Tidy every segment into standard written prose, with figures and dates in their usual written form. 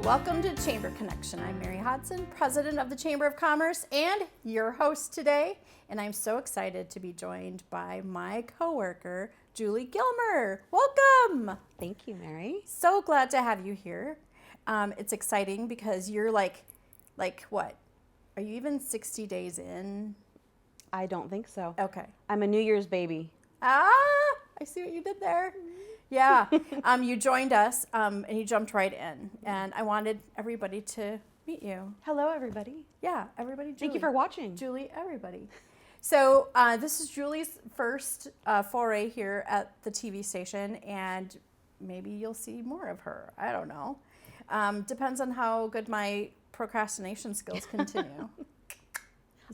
Welcome to Chamber Connection. I'm Mary Hodson, president of the Chamber of Commerce and your host today. And I'm so excited to be joined by my coworker, Julie Gilmer. Welcome. Thank you, Mary. So glad to have you here. It's exciting because you're like what? Are you even 60 days in? I don't think so. Okay. I'm a New Year's baby. I see what you did there. Yeah. You joined us and you jumped right in. And I wanted everybody to meet you. Hello, everybody. Yeah, everybody. Julie. Thank you for watching. Julie, everybody. So this is Julie's first foray here at the TV station, and maybe you'll see more of her. I don't know. Depends on how good my procrastination skills continue.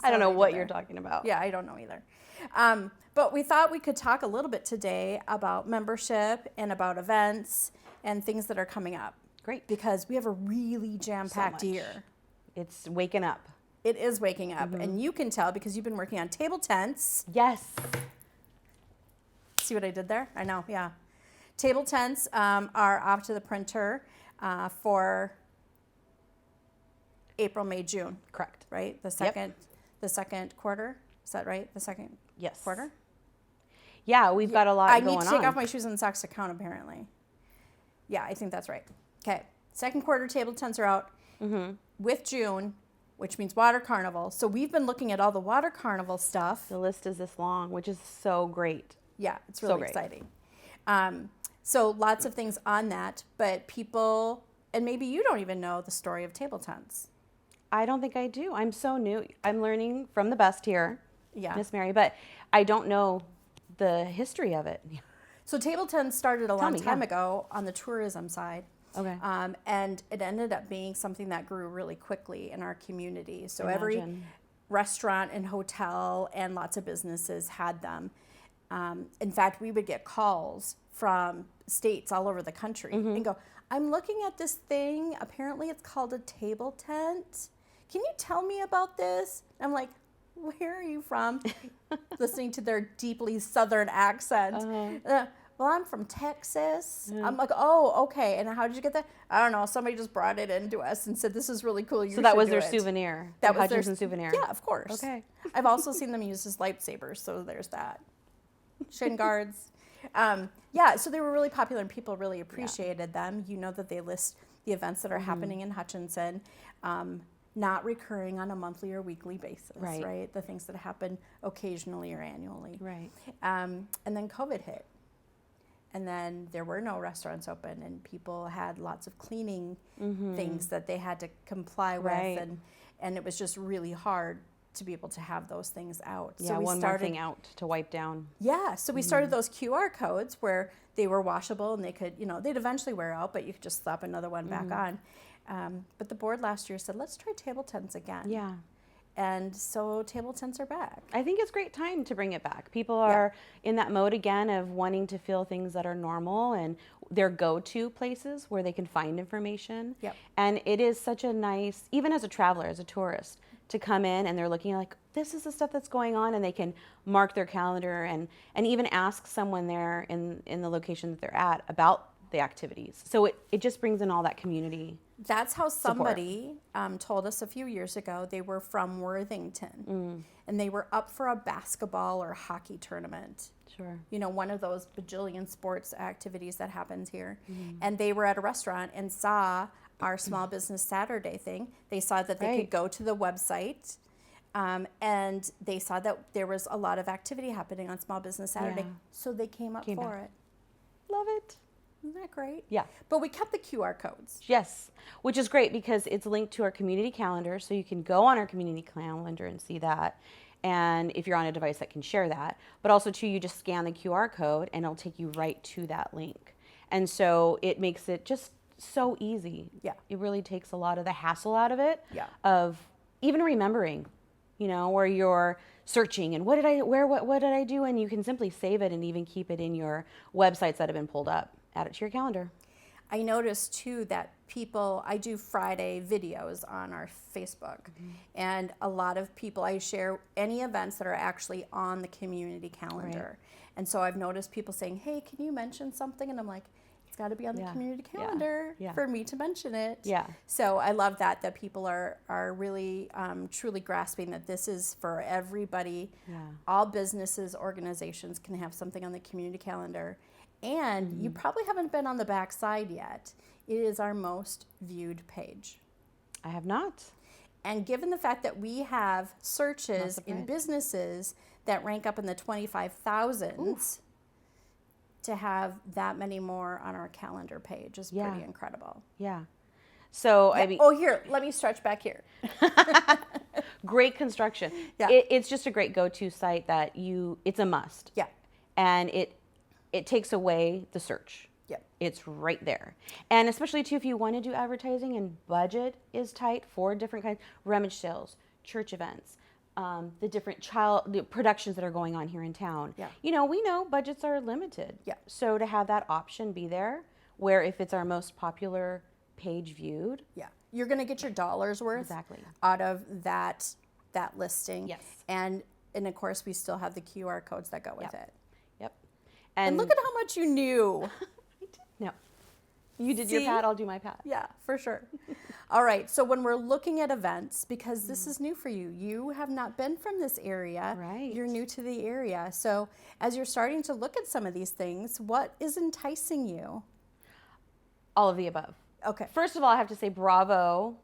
I don't know what you're talking about. Yeah, I don't know either. But we thought we could talk a little bit today about membership and about events and things that are coming up. Great. Because we have a really jam-packed So much. year. It's waking up. It is waking up. And you can tell because you've been working on table tents. Yes. See what I did there? I know, yeah. Table tents are off to the printer for April, May, June. Correct. Right? The second quarter. Is that right? The second Yes. quarter? Yeah, we've got a lot going on. I need to take off my shoes and socks to count, apparently. Yeah, I think that's right. Okay. Second quarter table tents are out with June, which means Water Carnival. So we've been looking at all the Water Carnival stuff. The list is this long, which is so great. Yeah, it's really exciting. So lots of things on that, but people, and maybe you don't even know the story of table tents. I don't think I do. I'm so new. I'm learning from the best here, Miss Mary, but I don't know the history of it. So table tents started a long time ago on the tourism side. Okay. And it ended up being something that grew really quickly in our community. So every restaurant and hotel and lots of businesses had them. In fact, we would get calls from states all over the country and go, I'm looking at this thing. Apparently it's called a table tent. Can you tell me about this? And I'm like, where are you from? Listening to their deeply Southern accent. Well, I'm from Texas. I'm like, oh, okay. And how did you get that? I don't know. Somebody just brought it into us and said, this is really cool. So that was their souvenir. That was their souvenir. Yeah, of course. Okay. I've also seen them used as lightsabers, so there's that. Shin guards. Yeah, so they were really popular and people really appreciated them. You know that they list the events that are happening in Hutchinson, not recurring on a monthly or weekly basis, right? The things that happen occasionally or annually. Right. And then COVID hit. And then there were no restaurants open and people had lots of cleaning things that they had to comply with. And it was just really hard to be able to have those things out. Yeah, so more thing out to wipe down. Yeah, so we started those QR codes where they were washable and they could, they'd eventually wear out, but you could just slap another one back on. But the board last year said, let's try table tents again. Yeah. And so table tents are back. I think it's a great time to bring it back. People are in that mode again of wanting to feel things that are normal and their go-to places where they can find information. Yep. And it is such a nice, even as a traveler, as a tourist, to come in and they're looking like, this is the stuff that's going on, and they can mark their calendar and even ask someone there in the location that they're at about the activities. So it just brings in all that community. That's how somebody told us a few years ago. They were from Worthington, and they were up for a basketball or hockey tournament. Sure. One of those bajillion sports activities that happens here. And they were at a restaurant and saw our Small Business Saturday thing. They saw that they could go to the website, and they saw that there was a lot of activity happening on Small Business Saturday. So they came up for it. Love it. Isn't that great? Yeah. But we kept the QR codes. Yes, which is great because it's linked to our community calendar, so you can go on our community calendar and see that. And if you're on a device that can share that, but also too, you just scan the QR code and it'll take you right to that link. And so it makes it just so easy. Yeah. It really takes a lot of the hassle out of it. Yeah. Of even remembering, where you're searching and what did I do? And you can simply save it and even keep it in your websites that have been pulled up. Add it to your calendar. I noticed too that I do Friday videos on our Facebook, and a lot of people, I share any events that are actually on the community calendar. And so I've noticed people saying, hey, can you mention something? And I'm like, It's got to be on the Yeah. community Yeah. calendar Yeah. for me to mention it. Yeah. So I love that people are really truly grasping that this is for everybody. Yeah. All businesses, organizations can have something on the community calendar. And you probably haven't been on the back side yet. It is our most viewed page. I have not. And given the fact that we have searches Not in surprised. businesses that rank up in the 25,000s, to have that many more on our calendar page is Yeah. pretty incredible. Yeah. So, I mean, Oh, here, let me stretch back here. great construction. Yeah. It's just a great go-to site that it's a must. Yeah. And it takes away the search. Yep. It's right there. And especially too, if you want to do advertising and budget is tight for different kinds, rummage sales, church events, the different the productions that are going on here in town. Yeah. You know, we know budgets are limited. Yeah. So to have that option be there, where if it's our most popular page viewed. Yeah. You're going to get your dollar's worth Exactly. out of that listing. Yes. And of course, we still have the QR codes that go with Yep. it. Yep. And look at how much you knew. No. You did your See? pat, I'll do my pat. Yeah, for sure. All right. So when we're looking at events, because this is new for you, you have not been from this area. Right. You're new to the area. So as you're starting to look at some of these things, what is enticing you? All of the above. Okay. First of all, I have to say bravo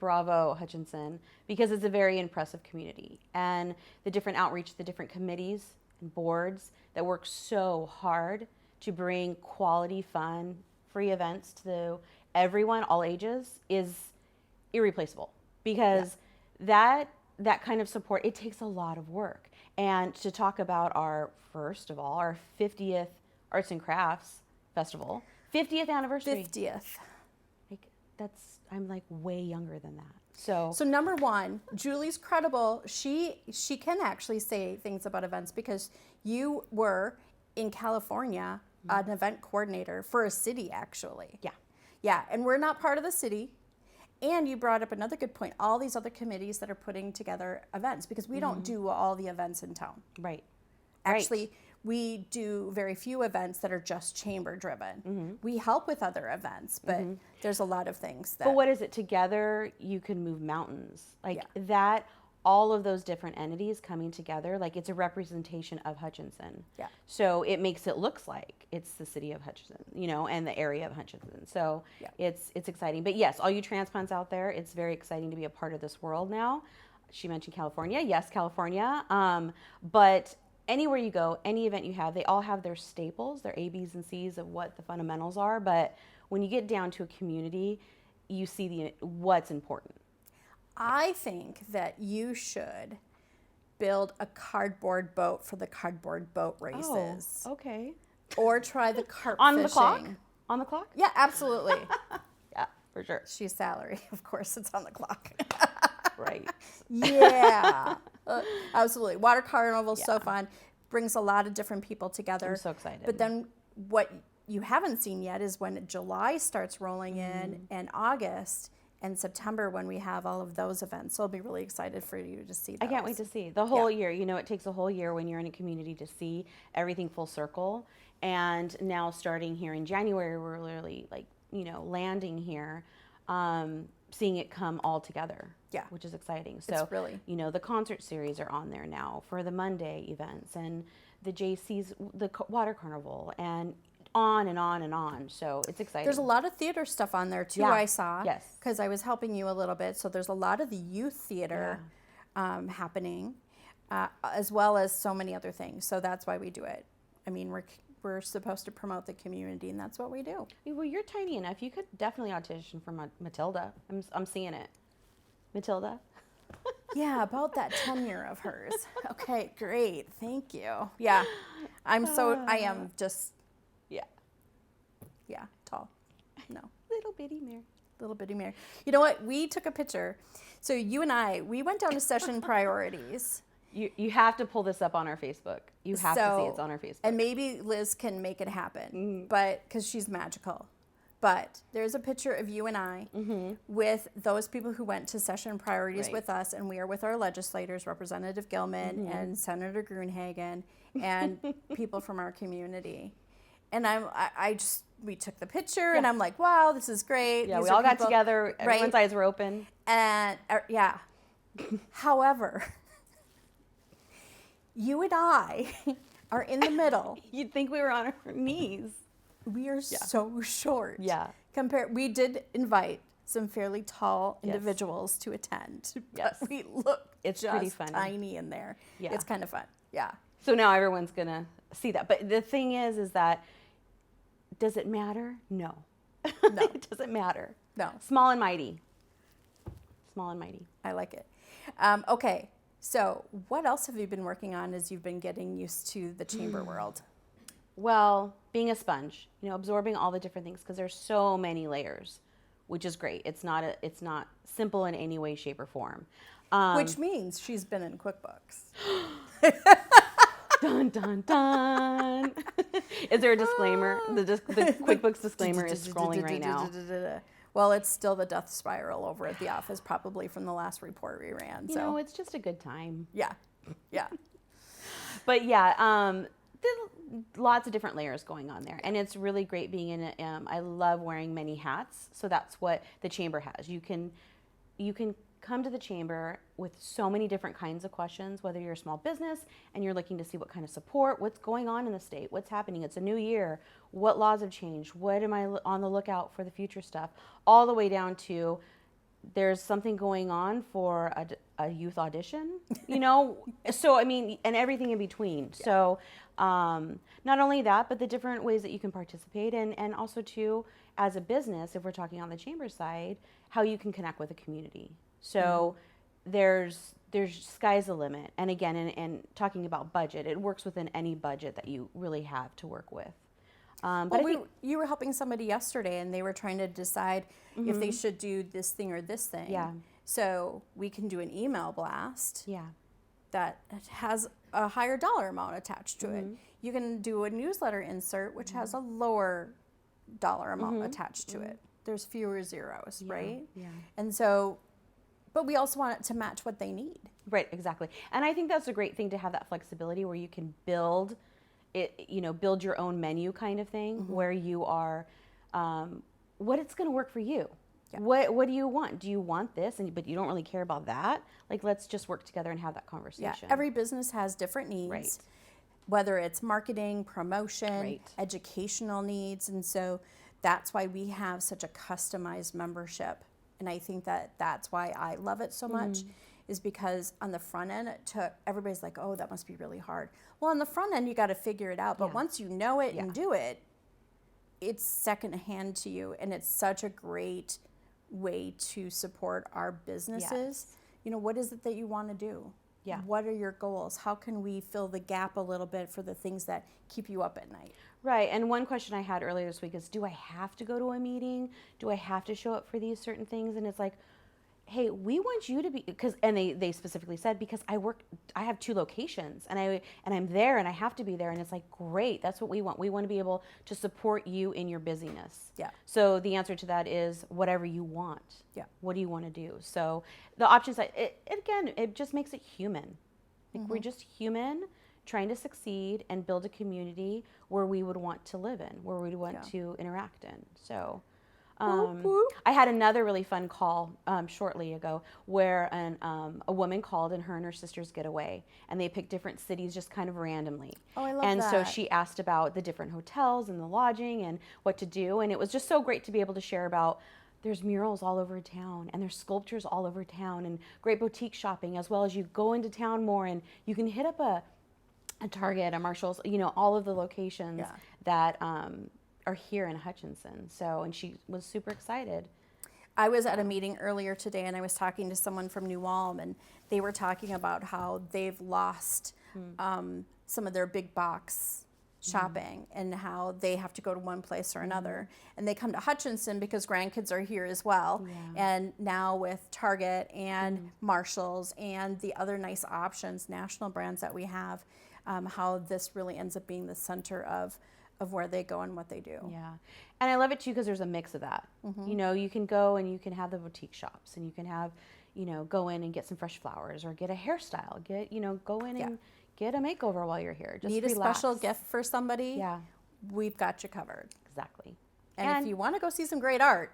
Hutchinson, because it's a very impressive community, and the different outreach, the different committees and boards that work so hard to bring quality, fun, free events to everyone, all ages, is irreplaceable, because that kind of support, it takes a lot of work. And to talk about our 50th Arts and Crafts Festival, 50th anniversary. 50th. I'm like way younger than that. So number one, Julie's credible. She can actually say things about events because you were in California an event coordinator for a city, actually. yeah, Yeah, and we're not part of the city. And you brought up another good point, all these other committees that are putting together events, because we don't do all the events in town. right. Actually, we do very few events that are just chamber driven. We help with other events, but there's a lot of things that. But what is it? Together, you can move mountains. Like Yeah. that, all of those different entities coming together, like it's a representation of Hutchinson. Yeah. So it makes it looks like it's the city of Hutchinson, and the area of Hutchinson. So Yeah. it's exciting. But yes, all you transplants out there, it's very exciting to be a part of this world now. She mentioned California. Yes, California. But anywhere you go, any event you have, they all have their staples, their A, B's, and C's of what the fundamentals are. But when you get down to a community, you see what's important. I think that you should build a cardboard boat for the cardboard boat races. Oh, okay. Or try the carp On fishing. the clock? On the clock? Yeah, absolutely. Yeah, for sure. She's salary. Of course, it's on the clock. Right. Yeah. Absolutely. Water Carnival's so Yeah. fun. Brings a lot of different people together. I'm so excited. But then what you haven't seen yet is when July starts rolling in, and August and September when we have all of those events. So I'll be really excited for you to see those. I can't wait to see the whole year. It takes a whole year when you're in a community to see everything full circle. And now starting here in January, we're literally landing here, seeing it come all together. Yeah. Which is exciting. So It's really- the concert series are on there now for the Monday events, and the JC's, the Water Carnival, and on and on and on. So it's exciting. There's a lot of theater stuff on there too, Yeah. I saw. Yes. Because I was helping you a little bit. So there's a lot of the youth theater happening, as well as so many other things. So that's why we do it. I mean, we're supposed to promote the community, and that's what we do. Well, you're tiny enough. You could definitely audition for Matilda. I'm seeing it. Matilda. Yeah, about that tenure of hers. Okay, great. Thank you. Yeah. I am just, Yeah. tall. No. Little bitty mare. Little bitty mare. You know what? We took a picture. So you and we went down to Session Priorities. You have to pull this up on our Facebook. You have to see it's on our Facebook. And maybe Liz can make it happen, but because she's magical. But there's a picture of you and I with those people who went to Session Priorities Right. with us, and we are with our legislators, Representative Gilman and Senator Gruenhagen, and people from our community. And I just we took the picture, and I'm like, wow, this is great. Yeah, These we are all got people- together. right? Everyone's eyes were open. And yeah. However, you and I are in the middle. You'd think we were on our knees. We are so short. Yeah. We did invite some fairly tall individuals to attend. Yes. But we look It's just pretty funny. tiny in there. Yeah. It's kind of fun. Yeah. So now everyone's going to see that. But the thing is that, does it matter? No. No. It doesn't matter. No. Small and mighty. Small and mighty. I like it. Okay. So what else have you been working on as you've been getting used to the chamber world? Well, being a sponge, absorbing all the different things, because there's so many layers, which is great. It's not simple in any way, shape, or form. Which means she's been in QuickBooks. Dun, dun, dun. Is there a disclaimer? The QuickBooks disclaimer is scrolling right now. Well, it's still the death spiral over at the office, probably from the last report we ran. So It's just a good time. yeah. But yeah, lots of different layers going on there, and it's really great being in it. I love wearing many hats, so that's what the chamber has. You can come to the chamber with so many different kinds of questions, whether you're a small business and you're looking to see what kind of support, what's going on in the state, what's happening. It's a new year. What laws have changed? What am I on the lookout for the future stuff? All the way down to there's something going on for a youth audition, So, and everything in between. Yeah. So not only that, but the different ways that you can participate and also too, as a business, if we're talking on the chamber side, how you can connect with the community. So there's sky's the limit. And again, and talking about budget, it works within any budget that you really have to work with. But you were helping somebody yesterday, and they were trying to decide if they should do this thing or this thing. Yeah. So we can do an email blast. Yeah. That has a higher dollar amount attached to it. You can do a newsletter insert, which has a lower dollar amount attached to it. There's fewer zeros, right? Yeah. And so, but we also want it to match what they need. Right, exactly. And I think that's a great thing to have that flexibility where you can build it, build your own menu kind of thing where you are, what it's going to work for you. Yeah. What do you want? Do you want this? But you don't really care about that? Like, let's just work together and have that conversation. Yeah, every business has different needs. Right. Whether it's marketing, promotion, educational needs. And so that's why we have such a customized membership. And I think that's why I love it so much, is because on the front end, everybody's like, oh, that must be really hard. Well, on the front end, you got to figure it out. But once you know it and do it, it's secondhand to you. And it's such a great way to support our businesses. What is it that you want to do? Yeah. What are your goals? How can we fill the gap a little bit for the things that keep you up at night? Right. And one question I had earlier this week is, do I have to go to a meeting? Do I have to show up for these certain things? And it's like, hey, we want you to be, and they specifically said, because I have 2 locations and I'm there and I have to be there. And it's like, great, that's what we want. We want to be able to support you in your busyness. Yeah. So the answer to that is whatever you want. Yeah. What do you want to do? So the options, it just makes it human. Like we're just human trying to succeed and build a community where we would want to live in, where we would want to interact in. So I had another really fun call shortly ago where a woman called and her sisters get away, and they picked different cities just kind of randomly. Oh, I love that. And so she asked about the different hotels and the lodging and what to do, and it was just so great to be able to share about there's murals all over town and there's sculptures all over town and great boutique shopping, as well as you go into town more and you can hit up a Target, a Marshall's, all of the locations that are here in Hutchinson. So, and she was super excited. I was at a meeting earlier today and I was talking to someone from New Ulm, and they were talking about how they've lost some of their big box shopping and how they have to go to one place or another. And they come to Hutchinson because grandkids are here as well. Yeah. And now with Target and Marshall's and the other nice options, national brands that we have, how this really ends up being the center of where they go and what they do. Yeah. And I love it too because there's a mix of that. You can go and you can have the boutique shops and you can have, go in and get some fresh flowers or get a hairstyle, go in and get a makeover while you're here. Just need relax. A special gift for somebody? Yeah. We've got you covered. Exactly. And if you want to go see some great art,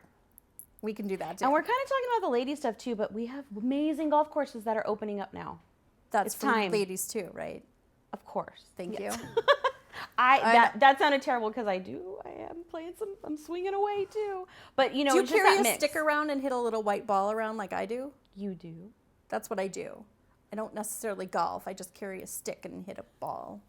we can do that too. And we're kind of talking about the lady stuff too, but we have amazing golf courses that are opening up now. That's it's for time. ladies too, right? Of course. Thank Yes. you. That sounded terrible because I am playing I'm swinging away too. But you know, Do you it's just carry that a mix. stick around and hit a little white ball around like I do? You do. That's what I do. I don't necessarily golf. I just carry a stick and hit a ball.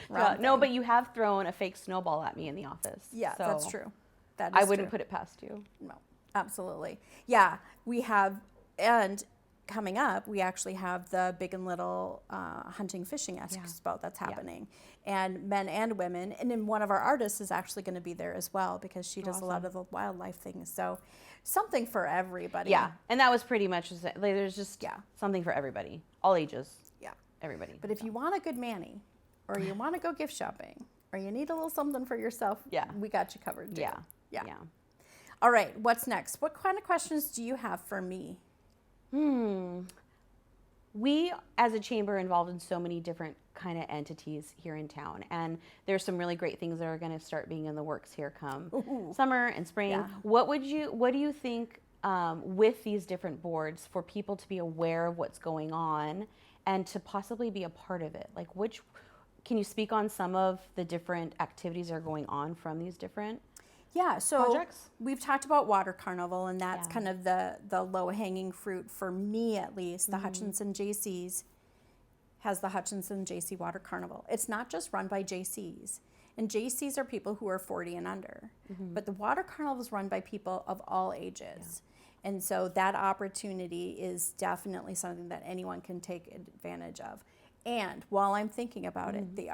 No, but you have thrown a fake snowball at me in the office. Yeah, so that's true. That is I wouldn't true. put it past you. No, absolutely. Yeah, we have, and coming up, we actually have the Big and Little Hunting Fishing Expo that's happening. And men and women. And then one of our artists is actually going to be there as well because she does a lot of the wildlife things. So something for everybody. Yeah, and that was pretty much, there's just something for everybody, all ages. Yeah. Everybody. But if you want a good Manny, or you want to go gift shopping, or you need a little something for yourself, we got you covered too. Yeah. All right, what's next? What kind of questions do you have for me? We, as a chamber, are involved in so many different kind of entities here in town, and there's some really great things that are going to start being in the works here come summer and spring. Yeah. What do you think with these different boards for people to be aware of what's going on and to possibly be a part of it? Like, can you speak on some of the different activities that are going on from these different projects? We've talked about Water Carnival, and that's kind of the low-hanging fruit for me, at least. The Hutchinson Jaycees has the Hutchinson Jaycee Water Carnival. It's not just run by Jaycees, and Jaycees are people who are 40 and under, but the Water Carnival is run by people of all ages. And so that opportunity is definitely something that anyone can take advantage of. And while I'm thinking about it, they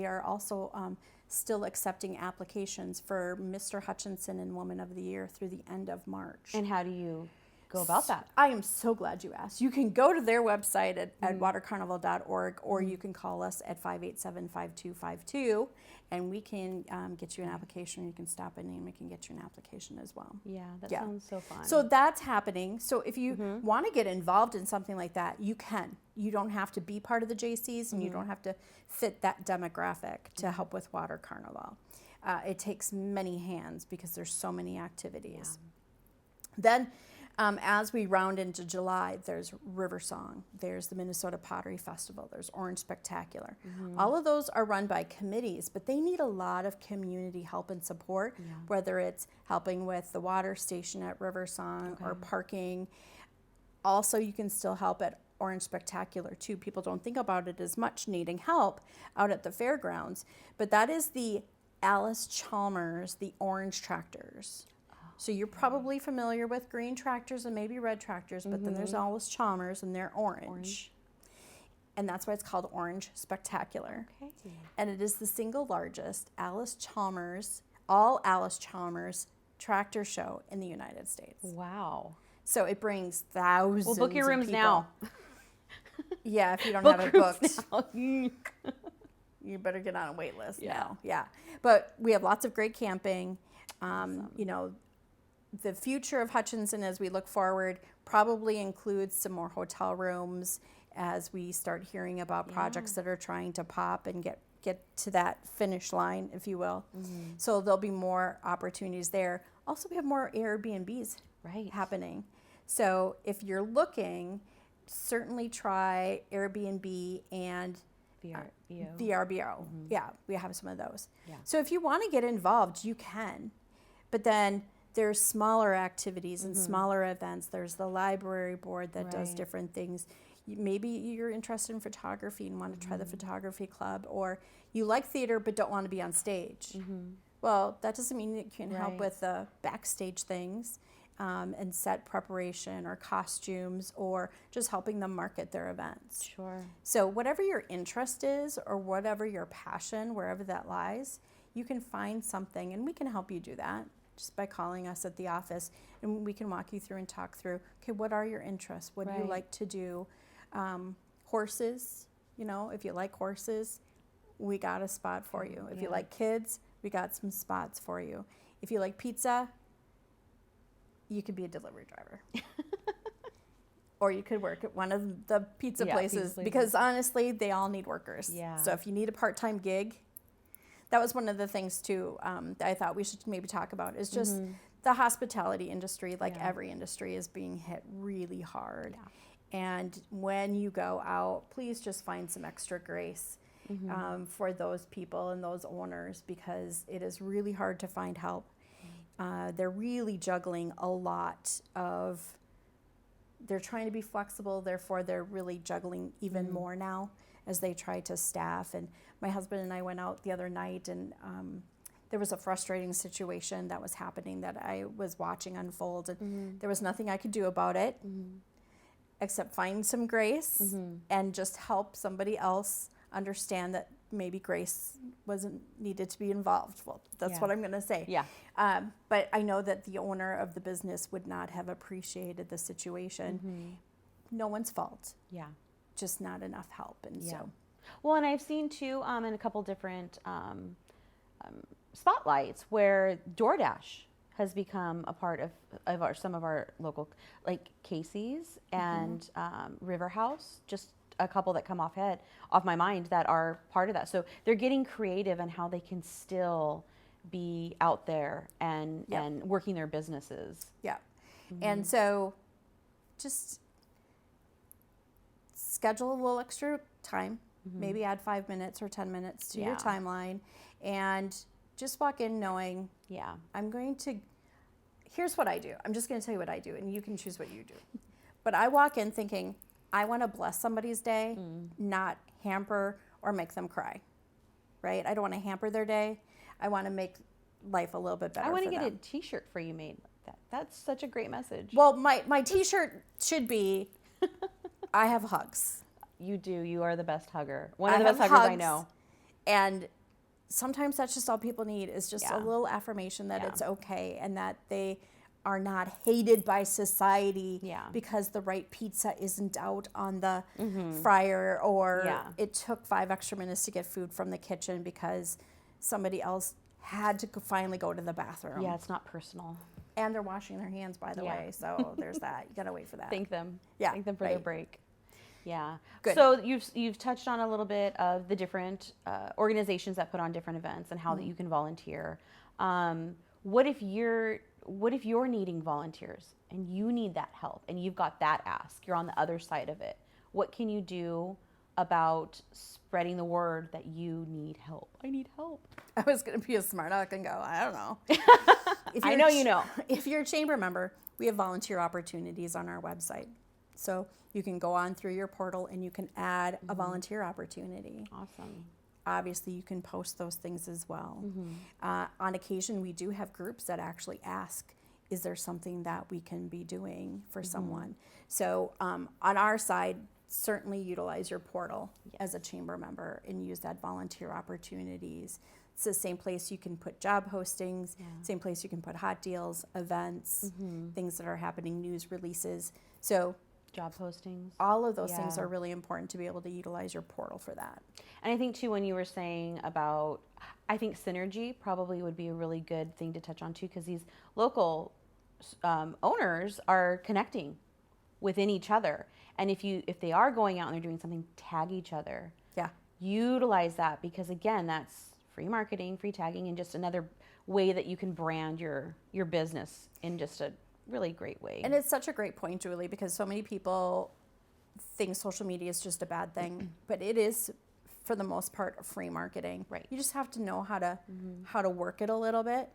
are also still accepting applications for Mr. Hutchinson and Woman of the Year through the end of March. And how do you go about that? I am so glad you asked. You can go to their website at watercarnival.org, or you can call us at 587-5252, and we can get you an application. You can stop in and we can get you an application as well. Yeah, that sounds so fun. So that's happening. So if you want to get involved in something like that, you can. You don't have to be part of the Jaycees, and you don't have to fit that demographic to help with Water Carnival. It takes many hands because there's so many activities. Then as we round into July, there's River Song, there's the Minnesota Pottery Festival, there's Orange Spectacular. All of those are run by committees, but they need a lot of community help and support, whether it's helping with the water station at River Song or parking. Also, you can still help at Orange Spectacular too. People don't think about it as much needing help out at the fairgrounds, but that is the Alice Chalmers, the orange tractors. So you're probably familiar with green tractors and maybe red tractors, but then there's Alice Chalmers and they're orange. And that's why it's called Orange Spectacular. Okay. And it is the single largest all Alice Chalmers tractor show in the United States. Wow. So it brings thousands Well, book your rooms of people. now. Yeah, if you don't have it booked. Now. You better get on a wait list now. Yeah. But we have lots of great camping. You know, the future of Hutchinson as we look forward probably includes some more hotel rooms as we start hearing about projects that are trying to pop and get to that finish line, if you will. So there'll be more opportunities there. Also, we have more Airbnbs happening. So if you're looking, certainly try Airbnb and VRBO. Yeah, we have some of those. Yeah. So if you want to get involved, you can. But then there's smaller activities and smaller events. There's the library board that does different things. Maybe you're interested in photography and want to try the photography club, or you like theater but don't want to be on stage. Well, that doesn't mean that you can help with the backstage things and set preparation or costumes or just helping them market their events. Sure. So whatever your interest is or whatever your passion, wherever that lies, you can find something, and we can help you do that just by calling us at the office, and we can walk you through and talk through, okay, what are your interests? What do you like to do? Horses, you know, if you like horses, we got a spot for you. If you like kids, we got some spots for you. If you like pizza, you could be a delivery driver. Or you could work at one of the pizza places because honestly, they all need workers. Yeah. So if you need a part-time gig, that was one of the things too that I thought we should maybe talk about is just the hospitality industry, like every industry, is being hit really hard. And when you go out, please just find some extra grace for those people and those owners, because it is really hard to find help. They're really juggling a lot of, they're trying to be flexible, therefore they're really juggling even more now as they try to staff. And my husband and I went out the other night, and there was a frustrating situation that was happening that I was watching unfold, and there was nothing I could do about it except find some grace and just help somebody else understand that maybe grace wasn't needed to be involved. Well, that's what I'm going to say. But I know that the owner of the business would not have appreciated the situation. No one's fault. Just not enough help. And so. Well, and I've seen too in a couple different spotlights where DoorDash has become a part of some of our local, like Casey's and River House, just a couple that come off my mind that are part of that. So they're getting creative in how they can still be out there and working their businesses. And so just schedule a little extra time, maybe add 5 minutes or 10 minutes to your timeline, and just walk in knowing, here's what I do. I'm just going to tell you what I do, and you can choose what you do. But I walk in thinking, I want to bless somebody's day, not hamper or make them cry, right? I don't want to hamper their day. I want to make life a little bit better. I want to get a T-shirt for you made. That's such a great message. Well, my T-shirt should be, I have hugs. You do. You are the best hugger. One of the best huggers I know. And sometimes that's just all people need, is just a little affirmation that it's okay, and that they are not hated by society because the right pizza isn't out on the fryer, or it took 5 extra minutes to get food from the kitchen because somebody else had to finally go to the bathroom. It's not personal. And they're washing their hands, by the way, so there's that. You gotta wait for that. Thank them. Thank them for their break. Good. So you've touched on a little bit of the different organizations that put on different events and how that you can volunteer. What if you're needing volunteers and you need that help and you've got that ask, you're on the other side of it? What can you do about spreading the word that you need help? I need help. I was going to be a smart aleck and go, I don't know. I know you know. If you're a chamber member, we have volunteer opportunities on our website. So you can go on through your portal and you can add a volunteer opportunity. Awesome. Obviously, you can post those things as well. On occasion, we do have groups that actually ask, is there something that we can be doing for someone? So on our side, certainly utilize your portal as a chamber member and use that volunteer opportunities. It's the same place you can put job postings, same place you can put hot deals, events, things that are happening, news releases. So job postings. All of those things are really important to be able to utilize your portal for that. And I think too, when you were saying about, I think synergy probably would be a really good thing to touch on too, because these local owners are connecting within each other. And if they are going out and they're doing something, tag each other. Utilize that, because again, that's free marketing, free tagging, and just another way that you can brand your business in just a really great way. And it's such a great point, Julie, because so many people think social media is just a bad thing, but it is, for the most part, free marketing. Right. You just have to know how to work it a little bit.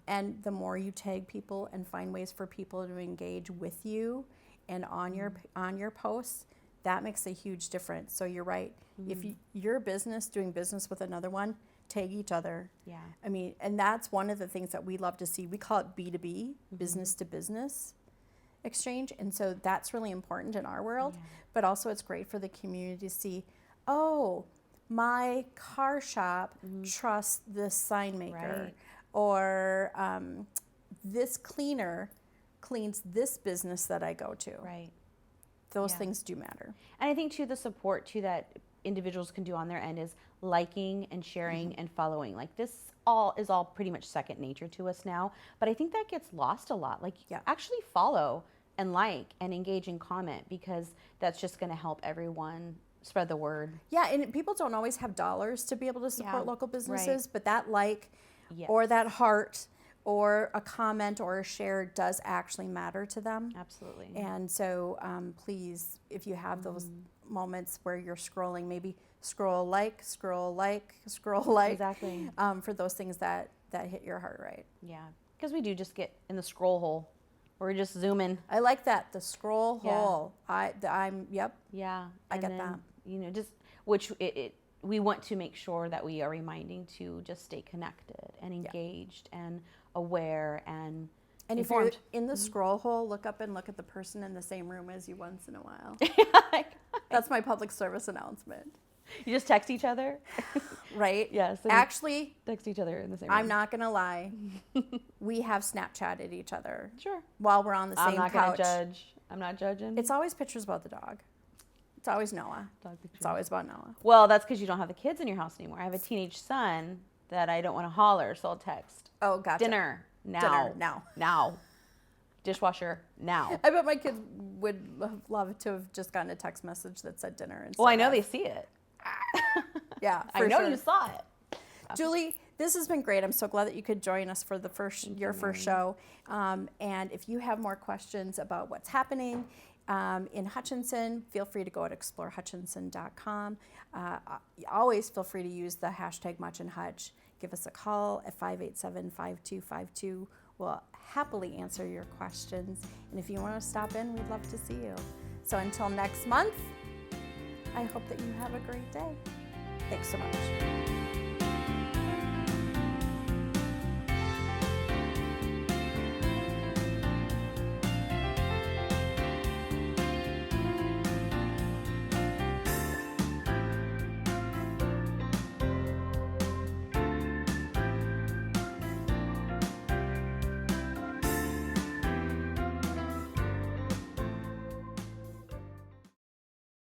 And the more you tag people and find ways for people to engage with you and on your posts, that makes a huge difference. So you're right. If you're a business doing business with another one, tag each other. I mean, and that's one of the things that we love to see. We call it B2B, business to business exchange. And so that's really important in our world, but also it's great for the community to see, oh, my car shop trusts this sign maker, or this cleaner cleans this business that I go to. Those things do matter. And I think too, the support too that individuals can do on their end is liking and sharing and following. Like this is all pretty much second nature to us now, but I think that gets lost a lot. Like actually follow and like and engage and comment, because that's just going to help everyone spread the word. Yeah, and people don't always have dollars to be able to support Yeah, local businesses, right. but that like Yes. or that heart or a comment or a share does actually matter to them. Absolutely. And so please, if you have those moments where you're scrolling, maybe scroll like, Exactly. for those things that hit your heart right. Yeah, because we do just get in the scroll hole. We're just zooming. I like that, the scroll Yeah. hole. I'm yep. Yeah, I and get then, that. You know, just which we want to make sure that we are reminding to just stay connected and engaged and aware and And informed. if you're in the scroll hole, look up and look at the person in the same room as you once in a while. That's my public service announcement. You just text each other, Right? Yes. and Actually, text each other in the same room. I'm not going to lie. We have Snapchatted each other Sure. while we're on the same I'm not couch. gonna judge. I'm not judging. It's always pictures about the dog. It's always Noah. Dog pictures. It's always about Noah. Well, that's because you don't have the kids in your house anymore. I have a teenage son that I don't want to holler, so I'll text. Oh, gotcha. Dinner now. Dinner now. Now. Dishwasher now. I bet my kids would have loved to have just gotten a text message that said dinner instead. Well, I know of- they see it. Yeah, I for know sure. you saw it. Julie, this has been great. I'm so glad that you could join us for the your first show. And if you have more questions about what's happening in Hutchinson, feel free to go to explorehutchinson.com. Always feel free to use the hashtag MuchinHutch. Give us a call at 587-5252. We'll happily answer your questions. And if you want to stop in, we'd love to see you. So until next month, I hope that you have a great day. Thanks so much.